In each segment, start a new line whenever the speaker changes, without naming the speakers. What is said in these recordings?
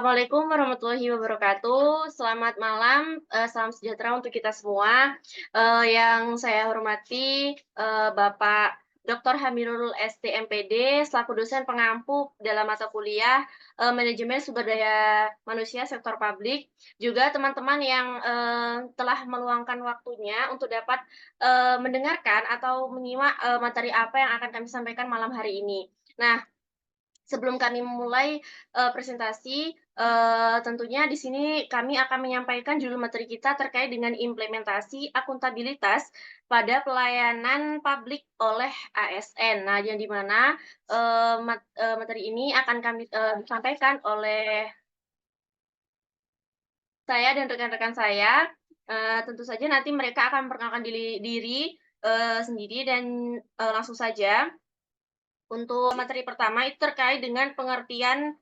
Assalamualaikum warahmatullahi wabarakatuh. Selamat malam, salam sejahtera untuk kita semua. Yang saya hormati, Bapak Dr. Hamirul ST MPD selaku dosen pengampu dalam mata kuliah, Manajemen Sumber Daya Manusia Sektor Publik. Juga teman-teman yang, telah meluangkan waktunya untuk dapat, mendengarkan atau menyimak, materi apa yang akan kami sampaikan malam hari ini. Nah, sebelum kami memulai, presentasi, tentunya di sini kami akan menyampaikan judul materi kita terkait dengan implementasi akuntabilitas pada pelayanan publik oleh ASN. Nah, yang di mana, materi ini akan kami, disampaikan oleh saya dan rekan-rekan saya. Tentu saja nanti mereka akan memperkenalkan diri, sendiri dan, langsung saja. Untuk materi pertama itu terkait dengan pengertian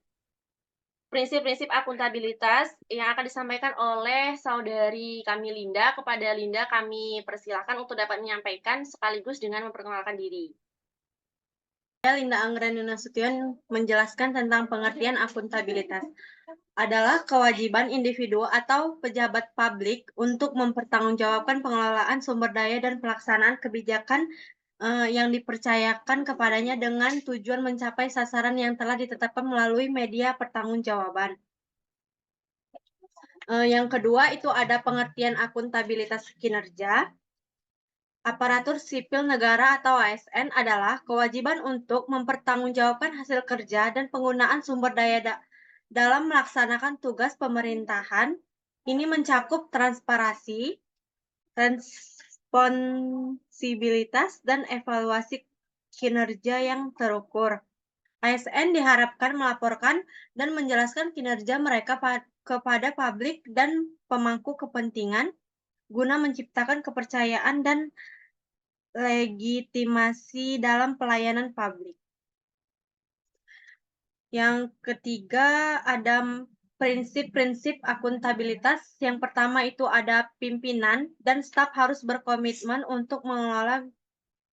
prinsip-prinsip akuntabilitas yang akan disampaikan oleh saudari kami Linda. Kepada Linda kami persilahkan untuk dapat menyampaikan sekaligus dengan memperkenalkan diri.
Saya Linda Anggreni Nasution menjelaskan tentang pengertian akuntabilitas. Adalah kewajiban individu atau pejabat publik untuk mempertanggungjawabkan pengelolaan sumber daya dan pelaksanaan kebijakan yang dipercayakan kepadanya dengan tujuan mencapai sasaran yang telah ditetapkan melalui media pertanggungjawaban. Yang kedua itu ada pengertian akuntabilitas kinerja. Aparatur sipil negara atau ASN adalah kewajiban untuk mempertanggungjawabkan hasil kerja dan penggunaan sumber daya dalam melaksanakan tugas pemerintahan. Ini mencakup transparansi, responsibilitas, dan evaluasi kinerja yang terukur. ASN diharapkan melaporkan dan menjelaskan kinerja mereka kepada publik dan pemangku kepentingan guna menciptakan kepercayaan dan legitimasi dalam pelayanan publik. Yang ketiga ada prinsip-prinsip akuntabilitas. Yang pertama itu ada pimpinan dan staf harus berkomitmen untuk mengelola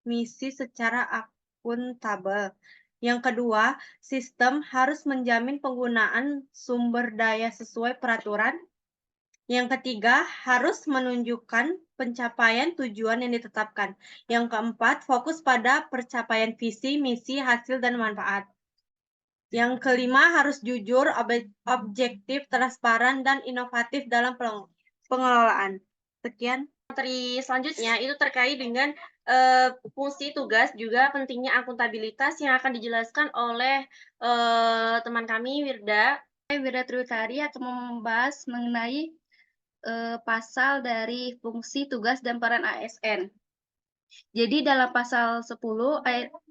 misi secara akuntabel. Yang kedua, sistem harus menjamin penggunaan sumber daya sesuai peraturan. Yang ketiga, harus menunjukkan pencapaian tujuan yang ditetapkan. Yang keempat, fokus pada pencapaian visi, misi, hasil, dan manfaat. Yang kelima, harus jujur, objektif, transparan, dan inovatif dalam pengelolaan. Sekian.
Materi selanjutnya itu terkait dengan, fungsi tugas juga pentingnya akuntabilitas yang akan dijelaskan oleh, teman kami Wirda Triutari akan membahas mengenai pasal dari fungsi tugas dan peran ASN. Jadi dalam pasal 10,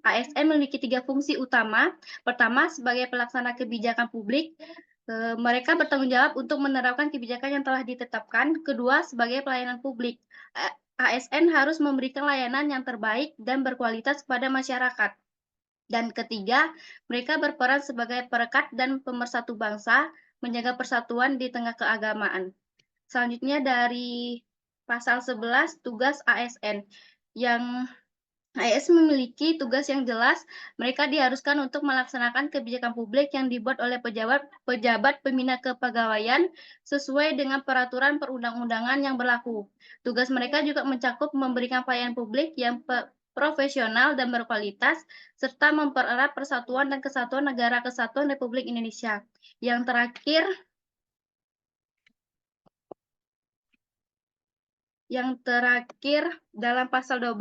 ASN memiliki 3 fungsi utama. Pertama, sebagai pelaksana kebijakan publik, mereka bertanggung jawab untuk menerapkan kebijakan yang telah ditetapkan. Kedua, sebagai pelayanan publik, ASN harus memberikan layanan yang terbaik dan berkualitas kepada masyarakat. Dan ketiga, mereka berperan sebagai perekat dan pemersatu bangsa, menjaga persatuan di tengah keagamaan. Selanjutnya dari pasal 11, tugas ASN. Yang ASN memiliki tugas yang jelas, mereka diharuskan untuk melaksanakan kebijakan publik yang dibuat oleh pejabat pembina kepegawaian sesuai dengan peraturan perundang-undangan yang berlaku. Tugas mereka juga mencakup memberikan pelayanan publik yang profesional dan berkualitas, serta mempererat persatuan dan kesatuan negara kesatuan Republik Indonesia. Yang terakhir dalam pasal 12,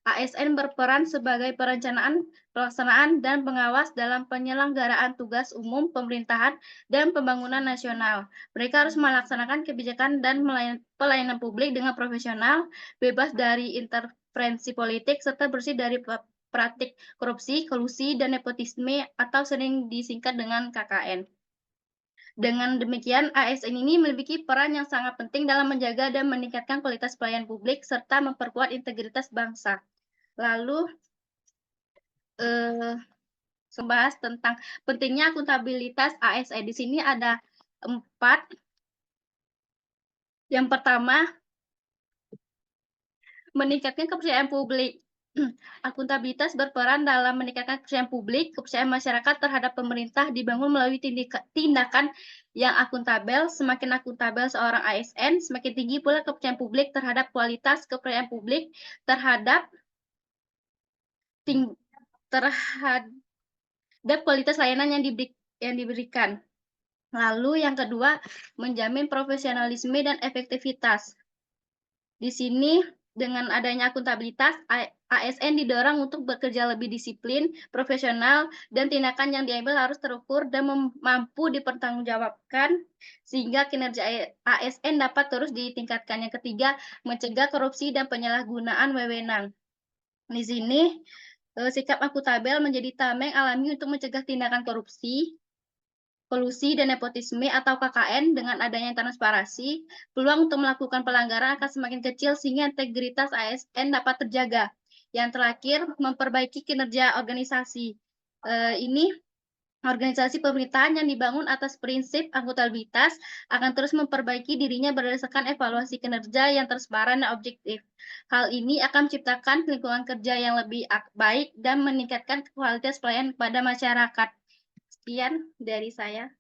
ASN berperan sebagai perencanaan, pelaksanaan, dan pengawas dalam penyelenggaraan tugas umum pemerintahan dan pembangunan nasional. Mereka harus melaksanakan kebijakan dan pelayanan publik dengan profesional, bebas dari intervensi politik, serta bersih dari praktik korupsi, kolusi, dan nepotisme atau sering disingkat dengan KKN. Dengan demikian, ASN ini memiliki peran yang sangat penting dalam menjaga dan meningkatkan kualitas pelayanan publik serta memperkuat integritas bangsa. Lalu, membahas tentang pentingnya akuntabilitas ASN. Di sini ada 4. Yang pertama, meningkatkan kepercayaan publik.
Akuntabilitas berperan dalam meningkatkan kepercayaan publik, kepercayaan masyarakat terhadap pemerintah dibangun melalui tindakan yang akuntabel. Semakin akuntabel seorang ASN, semakin tinggi pula kepercayaan publik terhadap kualitas kepercayaan publik terhadap terhadap kualitas layanan yang diberikan. Lalu yang kedua, menjamin profesionalisme dan efektivitas. Di sini dengan adanya akuntabilitas, ASN didorong untuk bekerja lebih disiplin, profesional, dan tindakan yang diambil harus terukur dan mampu dipertanggungjawabkan sehingga kinerja ASN dapat terus ditingkatkan. Yang ketiga, mencegah korupsi dan penyalahgunaan wewenang. Di sini sikap akutabel menjadi tameng alami untuk mencegah tindakan korupsi, kolusi dan nepotisme atau KKN. Dengan adanya transparansi, peluang untuk melakukan pelanggaran akan semakin kecil sehingga integritas ASN dapat terjaga. Yang terakhir, memperbaiki kinerja organisasi. Ini organisasi pemerintahan yang dibangun atas prinsip akuntabilitas akan terus memperbaiki dirinya berdasarkan evaluasi kinerja yang transparan dan objektif. Hal ini akan menciptakan lingkungan kerja yang lebih baik dan meningkatkan kualitas pelayanan kepada masyarakat. Sekian dari saya.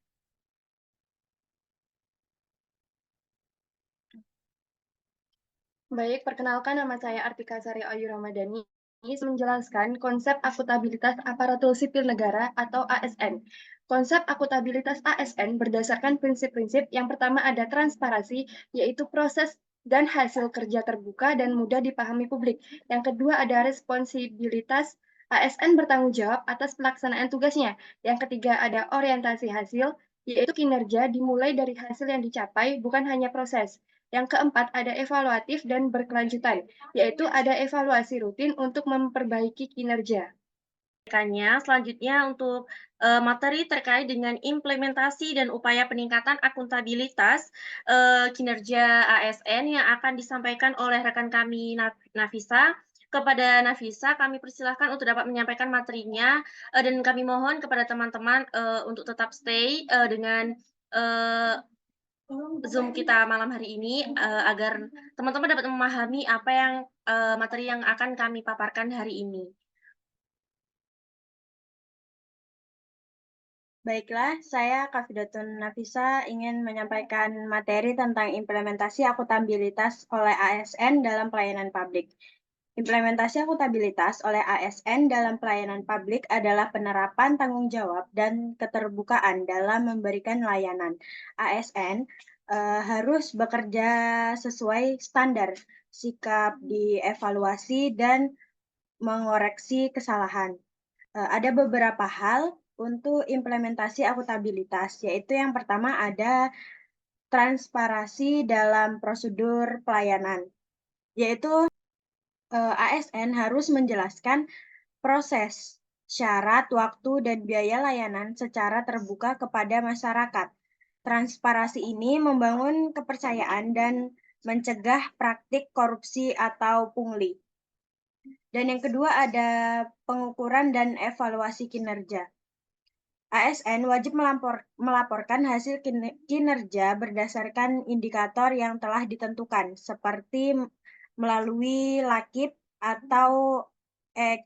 Baik, perkenalkan nama saya Artika Sari Ayu Ramadhani. Ini menjelaskan konsep akuntabilitas aparatur sipil negara atau ASN. Konsep akuntabilitas ASN berdasarkan prinsip-prinsip yang pertama ada transparansi, yaitu proses dan hasil kerja terbuka dan mudah dipahami publik. Yang kedua ada responsibilitas, ASN bertanggung jawab atas pelaksanaan tugasnya. Yang ketiga ada orientasi hasil, yaitu kinerja dimulai dari hasil yang dicapai, bukan hanya proses. Yang keempat, ada evaluatif dan berkelanjutan, yaitu ada evaluasi rutin untuk memperbaiki kinerja. Selanjutnya untuk materi terkait dengan implementasi dan upaya peningkatan akuntabilitas kinerja ASN yang akan disampaikan oleh rekan kami Nafisa. Kepada Nafisa, kami persilahkan untuk dapat menyampaikan materinya dan kami mohon kepada teman-teman untuk tetap stay dengan Zoom kita malam hari ini, agar teman-teman dapat memahami apa yang materi yang akan kami paparkan hari ini.
Baiklah, saya Kafidatun Nafisa ingin menyampaikan materi tentang implementasi akuntabilitas oleh ASN dalam pelayanan publik. Implementasi akuntabilitas oleh ASN dalam pelayanan publik adalah penerapan tanggung jawab dan keterbukaan dalam memberikan layanan. ASN harus bekerja sesuai standar, sikap dievaluasi dan mengoreksi kesalahan. Ada beberapa hal untuk implementasi akuntabilitas, yaitu yang pertama ada transparansi dalam prosedur pelayanan, yaitu ASN harus menjelaskan proses, syarat, waktu, dan biaya layanan secara terbuka kepada masyarakat. Transparansi ini membangun kepercayaan dan mencegah praktik korupsi atau pungli. Dan yang kedua ada pengukuran dan evaluasi kinerja. ASN wajib melaporkan hasil kinerja berdasarkan indikator yang telah ditentukan, seperti melalui lakip atau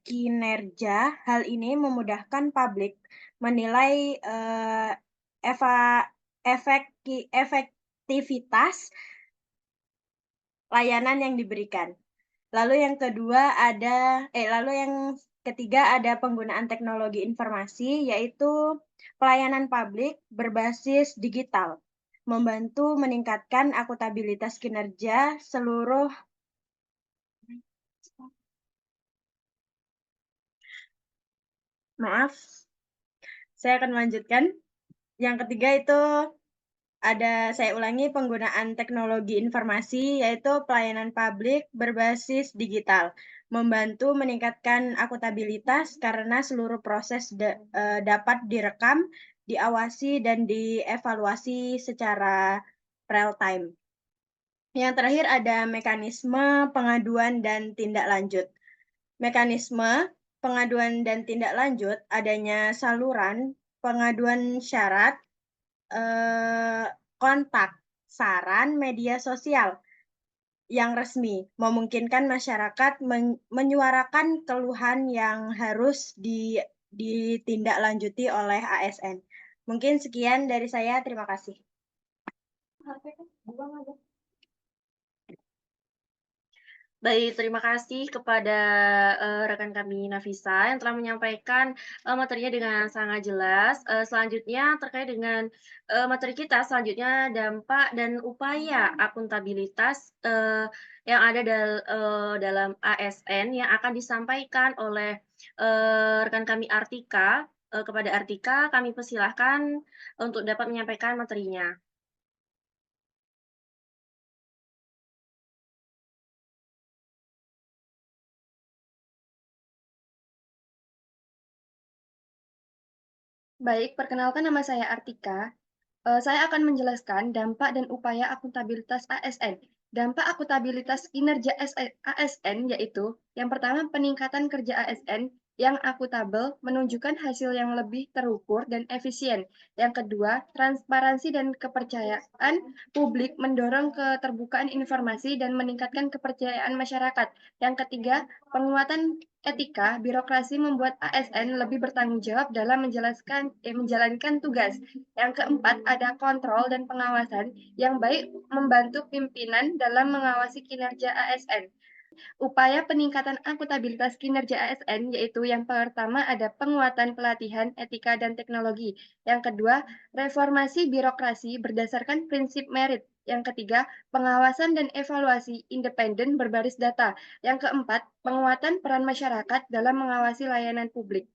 kinerja. Hal ini memudahkan publik menilai efektivitas layanan yang diberikan. Lalu yang ketiga ada penggunaan teknologi informasi, yaitu pelayanan publik berbasis digital, membantu meningkatkan akuntabilitas kinerja seluruh. Maaf, saya akan melanjutkan. Yang ketiga itu saya ulangi, penggunaan teknologi informasi, yaitu pelayanan publik berbasis digital, membantu meningkatkan akuntabilitas karena seluruh proses dapat direkam, diawasi, dan dievaluasi secara real time. Yang terakhir ada mekanisme pengaduan dan tindak lanjut. Mekanisme pengaduan dan tindak lanjut adanya saluran pengaduan syarat, kontak, saran, media sosial. yang resmi, memungkinkan masyarakat menyuarakan keluhan yang harus ditindaklanjuti oleh ASN. Mungkin sekian dari saya, terima kasih.
Baik, terima kasih kepada rekan kami Nafisa yang telah menyampaikan materinya dengan sangat jelas. Selanjutnya terkait dengan materi kita selanjutnya dampak dan upaya akuntabilitas yang ada dalam ASN yang akan disampaikan oleh rekan kami Artika. Kepada Artika, kami persilahkan untuk dapat menyampaikan materinya.
Baik, perkenalkan nama saya Artika. Saya akan menjelaskan dampak dan upaya akuntabilitas ASN. Dampak akuntabilitas kinerja ASN yaitu yang pertama peningkatan kerja ASN yang akuntabel menunjukkan hasil yang lebih terukur dan efisien. Yang kedua, transparansi dan kepercayaan publik mendorong keterbukaan informasi dan meningkatkan kepercayaan masyarakat. Yang ketiga, penguatan etika birokrasi membuat ASN lebih bertanggung jawab dalam menjalankan tugas. Yang keempat, ada kontrol dan pengawasan yang baik membantu pimpinan dalam mengawasi kinerja ASN. Upaya peningkatan akuntabilitas kinerja ASN yaitu yang pertama ada penguatan pelatihan etika dan teknologi. Yang kedua, reformasi birokrasi berdasarkan prinsip merit. Yang ketiga, pengawasan dan evaluasi independen berbasis data. Yang keempat, penguatan peran masyarakat dalam mengawasi layanan publik.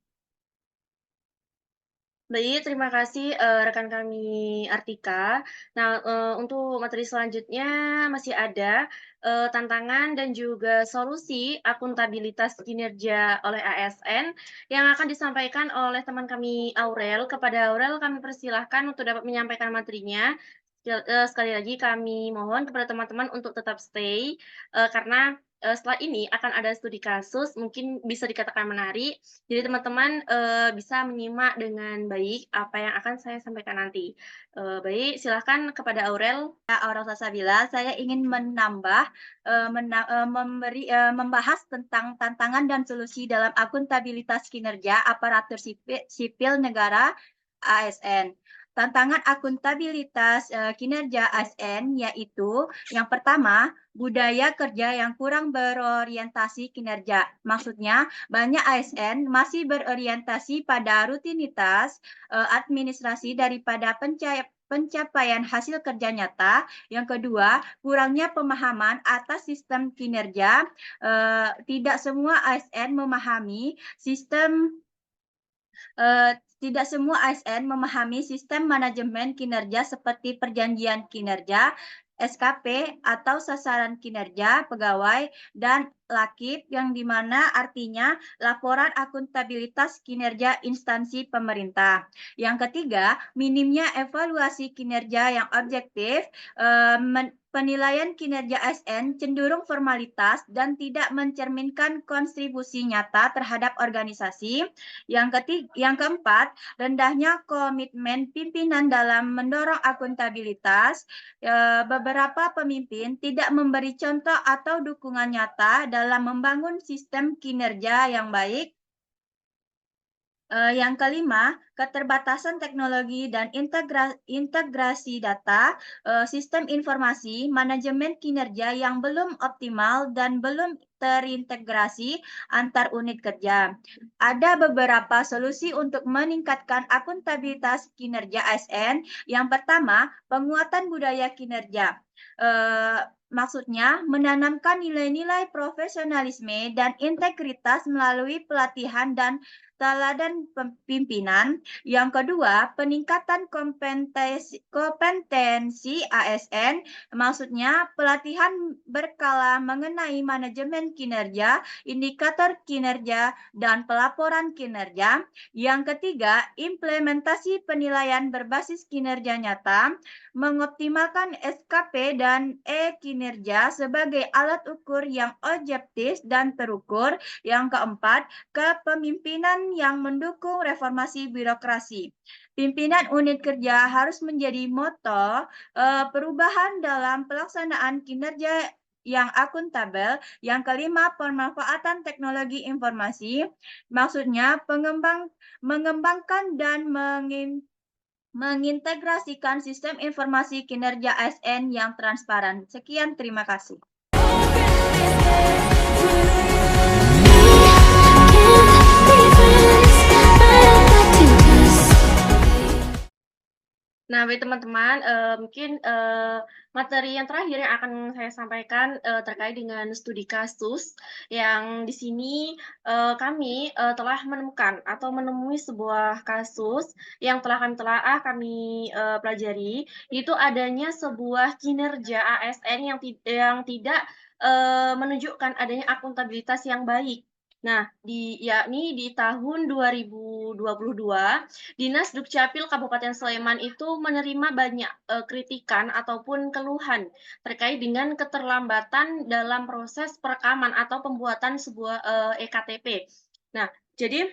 Baik, terima kasih, rekan kami Artika. Nah, untuk materi selanjutnya masih ada, tantangan dan juga solusi akuntabilitas kinerja oleh ASN yang akan disampaikan oleh teman kami Aurel. Kepada Aurel kami persilahkan untuk dapat menyampaikan materinya. Sekali lagi kami mohon kepada teman-teman untuk tetap stay, karena, setelah ini akan ada studi kasus, mungkin bisa dikatakan menarik. Jadi teman-teman, bisa menyimak dengan baik apa yang akan saya sampaikan nanti. Baik, silahkan kepada Aurel.
Aurel Salsabila, saya ingin menambah, membahas tentang tantangan dan solusi dalam akuntabilitas kinerja aparatur sipil negara ASN. Tantangan akuntabilitas kinerja ASN yaitu yang pertama, budaya kerja yang kurang berorientasi kinerja. Maksudnya, banyak ASN masih berorientasi pada rutinitas administrasi daripada pencapaian hasil kerja nyata. Yang kedua, kurangnya pemahaman atas sistem kinerja. Tidak semua ASN memahami sistem tidak semua ASN memahami sistem manajemen kinerja seperti perjanjian kinerja, SKP atau sasaran kinerja pegawai dan LAKIP yang dimana artinya laporan akuntabilitas kinerja instansi pemerintah. Yang ketiga, minimnya evaluasi kinerja yang objektif, penilaian kinerja ASN cenderung formalitas dan tidak mencerminkan kontribusi nyata terhadap organisasi. Yang keempat, rendahnya komitmen pimpinan dalam mendorong akuntabilitas. Beberapa pemimpin tidak memberi contoh atau dukungan nyata dalam membangun sistem kinerja yang baik. Yang kelima, keterbatasan teknologi dan integrasi data, sistem informasi, manajemen kinerja yang belum optimal dan belum terintegrasi antar unit kerja. Ada beberapa solusi untuk meningkatkan akuntabilitas kinerja ASN. Yang pertama, penguatan budaya kinerja. Maksudnya, menanamkan nilai-nilai profesionalisme dan integritas melalui pelatihan dan teladan pimpinan. Yang kedua, peningkatan kompetensi ASN, maksudnya pelatihan berkala mengenai manajemen kinerja, indikator kinerja, dan pelaporan kinerja. Yang ketiga, implementasi penilaian berbasis kinerja nyata, mengoptimalkan SKP dan kinerja sebagai alat ukur yang objektif dan terukur. Yang keempat, kepemimpinan yang mendukung reformasi birokrasi. Pimpinan unit kerja harus menjadi motor perubahan dalam pelaksanaan kinerja yang akuntabel. Yang kelima, pemanfaatan teknologi informasi. Maksudnya mengembangkan dan mengintegrasikan sistem informasi kinerja ASN yang transparan. Sekian, terima kasih.
Nah, baik teman-teman, mungkin materi yang terakhir yang akan saya sampaikan terkait dengan studi kasus yang di sini kami telah menemukan atau menemui sebuah kasus yang telah kami telaah, kami pelajari, itu adanya sebuah kinerja ASN yang tidak menunjukkan adanya akuntabilitas yang baik. Nah, yakni di tahun 2022 Dinas Dukcapil Kabupaten Sleman itu menerima banyak kritikan ataupun keluhan terkait dengan keterlambatan dalam proses perekaman atau pembuatan sebuah EKTP. Nah, jadi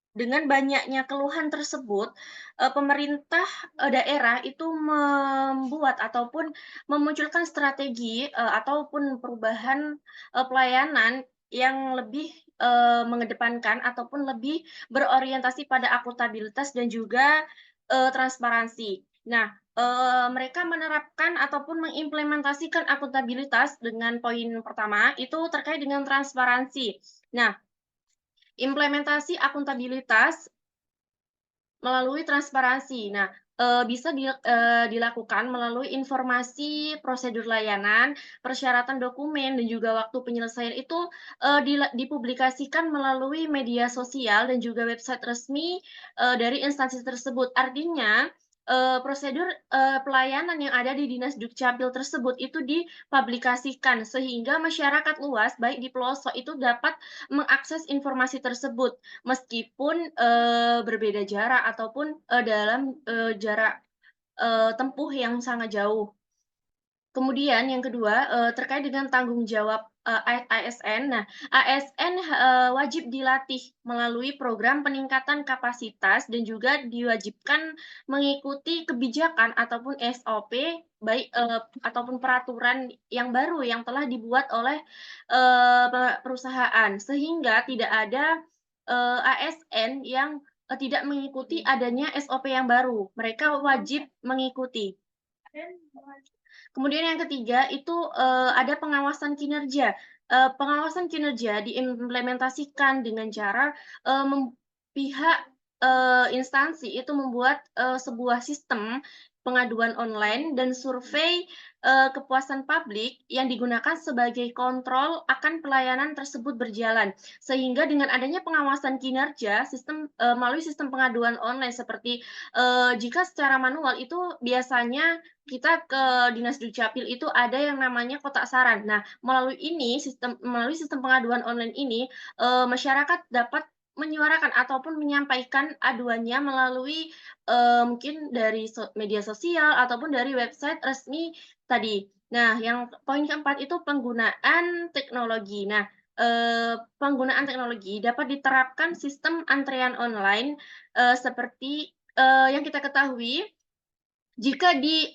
dengan banyaknya keluhan tersebut, pemerintah daerah itu membuat ataupun memunculkan strategi ataupun perubahan pelayanan yang lebih mengedepankan ataupun lebih berorientasi pada akuntabilitas dan juga transparansi. Nah, mereka menerapkan ataupun mengimplementasikan akuntabilitas dengan poin pertama itu terkait dengan transparansi. Nah, implementasi akuntabilitas melalui transparansi. Nah, bisa dilakukan melalui informasi prosedur layanan, persyaratan dokumen, dan juga waktu penyelesaian itu dipublikasikan melalui media sosial dan juga website resmi dari instansi tersebut. Artinya, prosedur pelayanan yang ada di Dinas Dukcapil tersebut itu dipublikasikan sehingga masyarakat luas, baik di pelosok, itu dapat mengakses informasi tersebut meskipun berbeda jarak ataupun dalam jarak tempuh yang sangat jauh. Kemudian yang kedua, terkait dengan tanggung jawab ASN. Nah, ASN wajib dilatih melalui program peningkatan kapasitas dan juga diwajibkan mengikuti kebijakan ataupun SOP baik ataupun peraturan yang baru yang telah dibuat oleh perusahaan sehingga tidak ada ASN yang tidak mengikuti adanya SOP yang baru. Mereka wajib mengikuti. Kemudian yang ketiga itu ada pengawasan kinerja. Pengawasan kinerja diimplementasikan dengan cara pihak instansi itu membuat sebuah sistem pengaduan online dan survei kepuasan publik yang digunakan sebagai kontrol akan pelayanan tersebut berjalan. Sehingga dengan adanya pengawasan kinerja melalui sistem pengaduan online seperti jika secara manual itu biasanya kita ke Dinas Dukcapil itu ada yang namanya kotak saran. Nah, melalui sistem pengaduan online ini, masyarakat dapat menyuarakan ataupun menyampaikan aduannya melalui mungkin dari media sosial ataupun dari website resmi tadi. Nah, yang poin keempat itu penggunaan teknologi. Nah, penggunaan teknologi dapat diterapkan sistem antrean online seperti yang kita ketahui jika di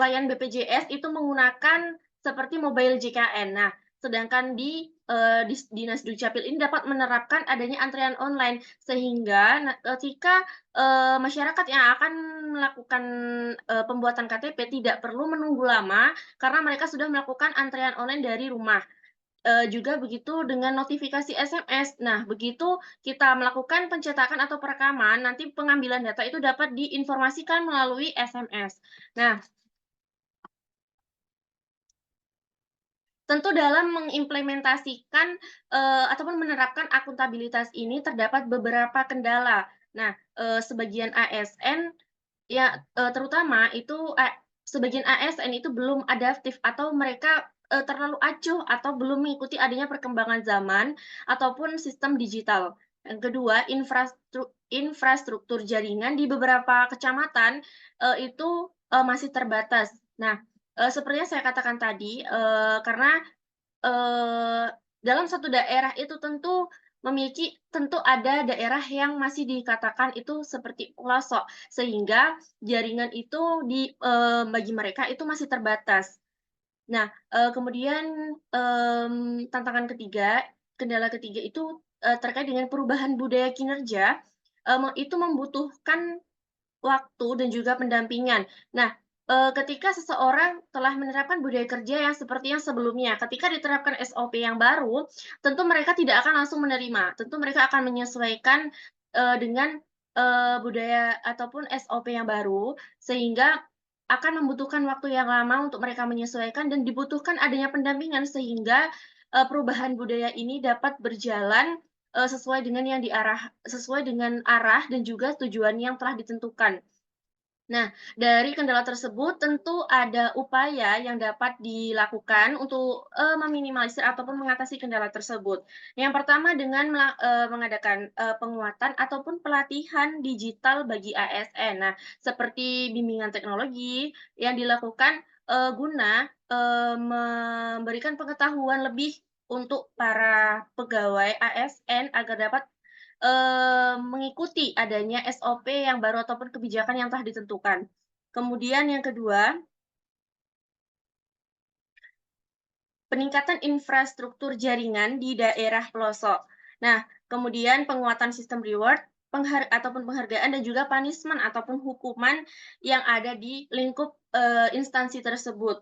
layanan BPJS itu menggunakan seperti mobile JKN. Nah, sedangkan di Dinas Dukcapil ini dapat menerapkan adanya antrean online sehingga ketika masyarakat yang akan melakukan pembuatan KTP tidak perlu menunggu lama karena mereka sudah melakukan antrean online dari rumah. Juga begitu dengan notifikasi SMS. Nah, begitu kita melakukan pencetakan atau perekaman, nanti pengambilan data itu dapat diinformasikan melalui SMS. Nah, tentu dalam mengimplementasikan ataupun menerapkan akuntabilitas ini terdapat beberapa kendala. Nah, sebagian ASN ya terutama itu sebagian ASN itu belum adaptif atau mereka terlalu acuh atau belum mengikuti adanya perkembangan zaman ataupun sistem digital. Yang kedua, infrastruktur jaringan di beberapa kecamatan itu masih terbatas. Nah, seperti yang saya katakan tadi, karena dalam satu daerah itu tentu ada daerah yang masih dikatakan itu seperti pelosok, sehingga jaringan itu bagi mereka itu masih terbatas. Nah, kemudian, tantangan ketiga, kendala ketiga itu, terkait dengan perubahan budaya kinerja, itu membutuhkan waktu dan juga pendampingan. Nah, ketika seseorang telah menerapkan budaya kerja yang seperti yang sebelumnya, ketika diterapkan SOP yang baru, tentu mereka tidak akan langsung menerima, tentu mereka akan menyesuaikan, dengan, budaya ataupun SOP yang baru, sehingga akan membutuhkan waktu yang lama untuk mereka menyesuaikan dan dibutuhkan adanya pendampingan sehingga, perubahan budaya ini dapat berjalan sesuai dengan sesuai dengan arah dan juga tujuan yang telah ditentukan. Nah, dari kendala tersebut tentu ada upaya yang dapat dilakukan untuk, meminimalisir ataupun mengatasi kendala tersebut. Yang pertama dengan mengadakan, penguatan ataupun pelatihan digital bagi ASN. Nah, seperti bimbingan teknologi yang dilakukan, guna, memberikan pengetahuan lebih untuk para pegawai ASN agar dapat mengikuti adanya SOP yang baru ataupun kebijakan yang telah ditentukan. Kemudian yang kedua, peningkatan infrastruktur jaringan di daerah pelosok. Nah, kemudian penguatan sistem reward, ataupun penghargaan dan juga punishment ataupun hukuman yang ada di lingkup, instansi tersebut.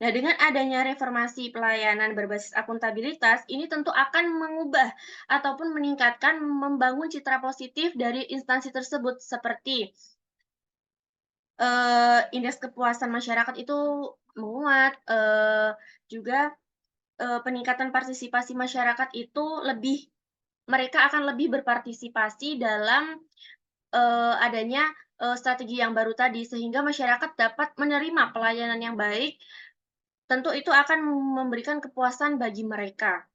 Nah, dengan adanya reformasi pelayanan berbasis akuntabilitas, ini tentu akan mengubah ataupun meningkatkan, membangun citra positif dari instansi tersebut seperti, indeks kepuasan masyarakat itu menguat, juga, peningkatan partisipasi masyarakat itu mereka akan lebih berpartisipasi dalam, adanya, strategi yang baru tadi, sehingga masyarakat dapat menerima pelayanan yang baik. Tentu itu akan memberikan kepuasan bagi mereka.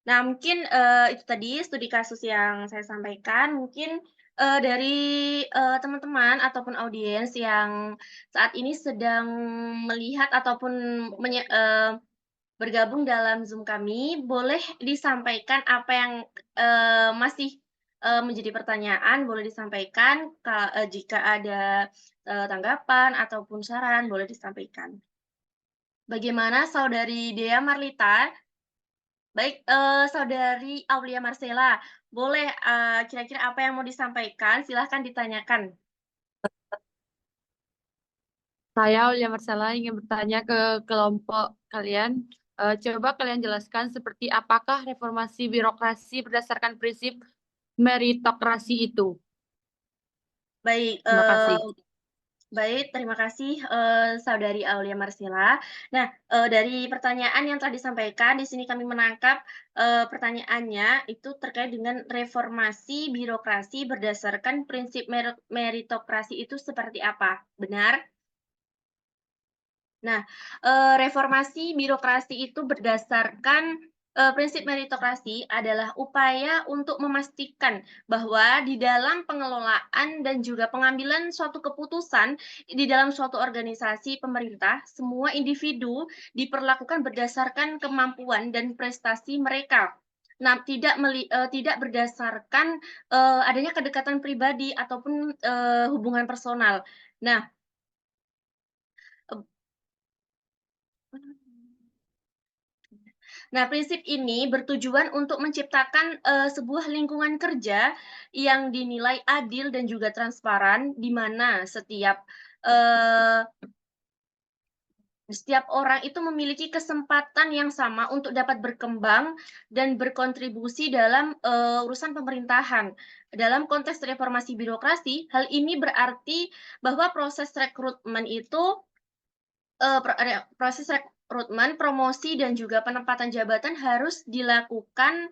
Nah, mungkin, itu tadi studi kasus yang saya sampaikan. Mungkin, dari, teman-teman ataupun audiens yang saat ini sedang melihat ataupun bergabung dalam Zoom kami, boleh disampaikan apa yang, masih, menjadi pertanyaan, boleh disampaikan, jika ada, tanggapan ataupun saran, boleh disampaikan. Bagaimana Saudari Dea Marlita? Baik, Saudari Aulia Marcella, boleh, kira-kira apa yang mau disampaikan? Silahkan ditanyakan.
Saya Aulia Marcella ingin bertanya ke kelompok kalian. Coba kalian jelaskan seperti apakah reformasi birokrasi berdasarkan prinsip meritokrasi itu.
Baik,
Terima kasih.
Baik, terima kasih, Saudari Aulia Marcella. Nah, dari pertanyaan yang telah disampaikan, di sini kami menangkap, pertanyaannya itu terkait dengan reformasi birokrasi berdasarkan prinsip meritokrasi itu seperti apa, benar? Nah, reformasi birokrasi itu berdasarkan, prinsip meritokrasi adalah upaya untuk memastikan bahwa di dalam pengelolaan dan juga pengambilan suatu keputusan di dalam suatu organisasi pemerintah, semua individu diperlakukan berdasarkan kemampuan dan prestasi mereka. Nah, tidak berdasarkan, adanya kedekatan pribadi ataupun, hubungan personal. Nah, Nah, prinsip ini bertujuan untuk menciptakan, sebuah lingkungan kerja yang dinilai adil dan juga transparan, di mana setiap orang itu memiliki kesempatan yang sama untuk dapat berkembang dan berkontribusi dalam, urusan pemerintahan. Dalam konteks reformasi birokrasi, hal ini berarti bahwa proses rekrutmen itu proses rekrutmen, promosi, dan juga penempatan jabatan harus dilakukan,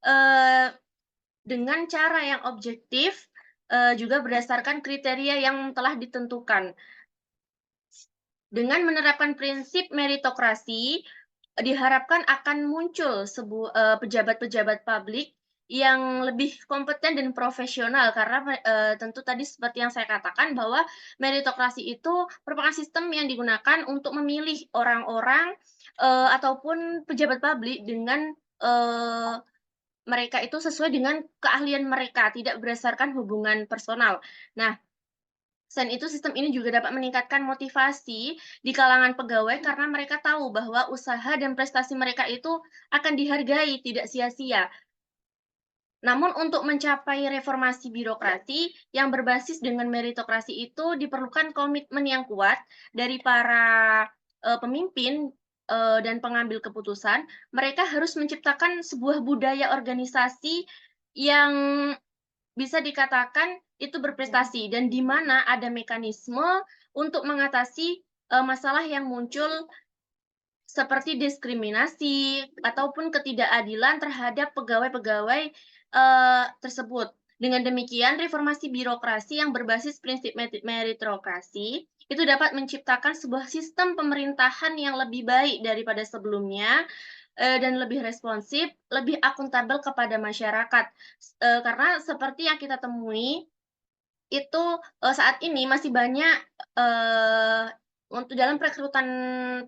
eee, dengan cara yang objektif, juga berdasarkan kriteria yang telah ditentukan. Dengan menerapkan prinsip meritokrasi, diharapkan akan muncul pejabat-pejabat publik yang lebih kompeten dan profesional karena, tentu tadi seperti yang saya katakan bahwa meritokrasi itu merupakan sistem yang digunakan untuk memilih orang-orang, ataupun pejabat publik dengan, mereka itu sesuai dengan keahlian mereka, tidak berdasarkan hubungan personal. Nah, selain itu, sistem ini juga dapat meningkatkan motivasi di kalangan pegawai karena mereka tahu bahwa usaha dan prestasi mereka itu akan dihargai, tidak sia-sia. Namun untuk mencapai reformasi birokrasi yang berbasis dengan meritokrasi itu diperlukan komitmen yang kuat dari para pemimpin dan pengambil keputusan. Mereka harus menciptakan sebuah budaya organisasi yang bisa dikatakan itu berprestasi dan di mana ada mekanisme untuk mengatasi masalah yang muncul seperti diskriminasi ataupun ketidakadilan terhadap pegawai-pegawai tersebut. Dengan demikian, reformasi birokrasi yang berbasis prinsip meritokrasi itu dapat menciptakan sebuah sistem pemerintahan yang lebih baik daripada sebelumnya dan lebih responsif, lebih akuntabel kepada masyarakat. Karena seperti yang kita temui, itu saat ini masih banyak untuk dalam perekrutan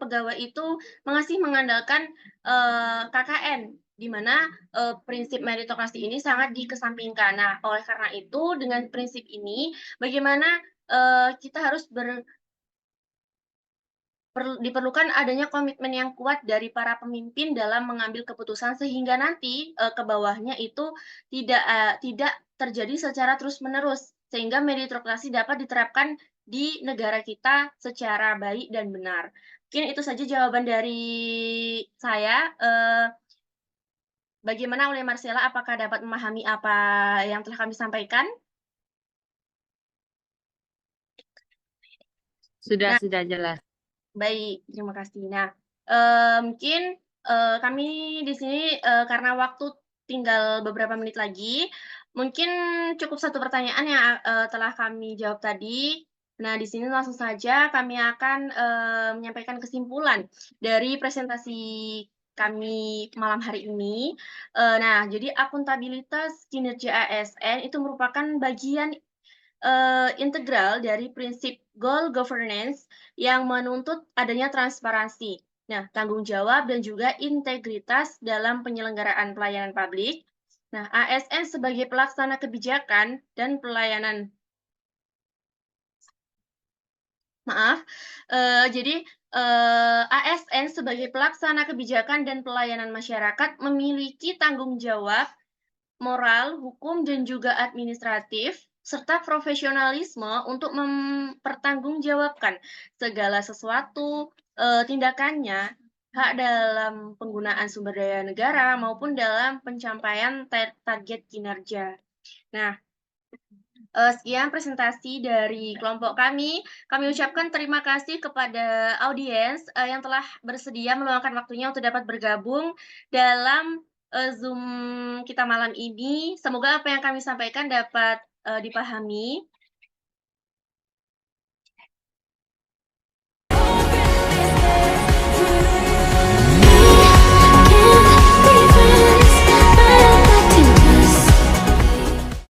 pegawai itu masih mengandalkan KKN, di mana prinsip meritokrasi ini sangat dikesampingkan. Nah, oleh karena itu, dengan prinsip ini, bagaimana kita harus diperlukan adanya komitmen yang kuat dari para pemimpin dalam mengambil keputusan sehingga nanti ke bawahnya itu tidak terjadi secara terus-menerus sehingga meritokrasi dapat diterapkan di negara kita secara baik dan benar. Mungkin itu saja jawaban dari saya. Bagaimana oleh Marcella, apakah dapat memahami apa yang telah kami sampaikan?
Sudah
Nah,
jelas.
baik, terima kasih. Nah, mungkin kami di sini karena waktu tinggal beberapa menit lagi, mungkin cukup satu pertanyaan yang telah kami jawab tadi. Nah, di sini langsung saja kami akan menyampaikan kesimpulan dari presentasi kami malam hari ini. Nah, jadi akuntabilitas kinerja ASN itu merupakan bagian integral dari prinsip goal governance yang menuntut adanya transparansi, nah, tanggung jawab dan juga integritas dalam penyelenggaraan pelayanan publik. Nah, ASN sebagai pelaksana kebijakan dan pelayanan jadi ASN sebagai pelaksana kebijakan dan pelayanan masyarakat memiliki tanggung jawab moral, hukum, dan juga administratif, serta profesionalisme untuk mempertanggungjawabkan segala sesuatu tindakannya, hak dalam penggunaan sumber daya negara maupun dalam pencapaian target kinerja. Nah, sekian presentasi dari kelompok kami. Kami ucapkan terima kasih kepada audiens yang telah bersedia meluangkan waktunya untuk dapat bergabung dalam Zoom kita malam ini. Semoga apa yang kami sampaikan dapat dipahami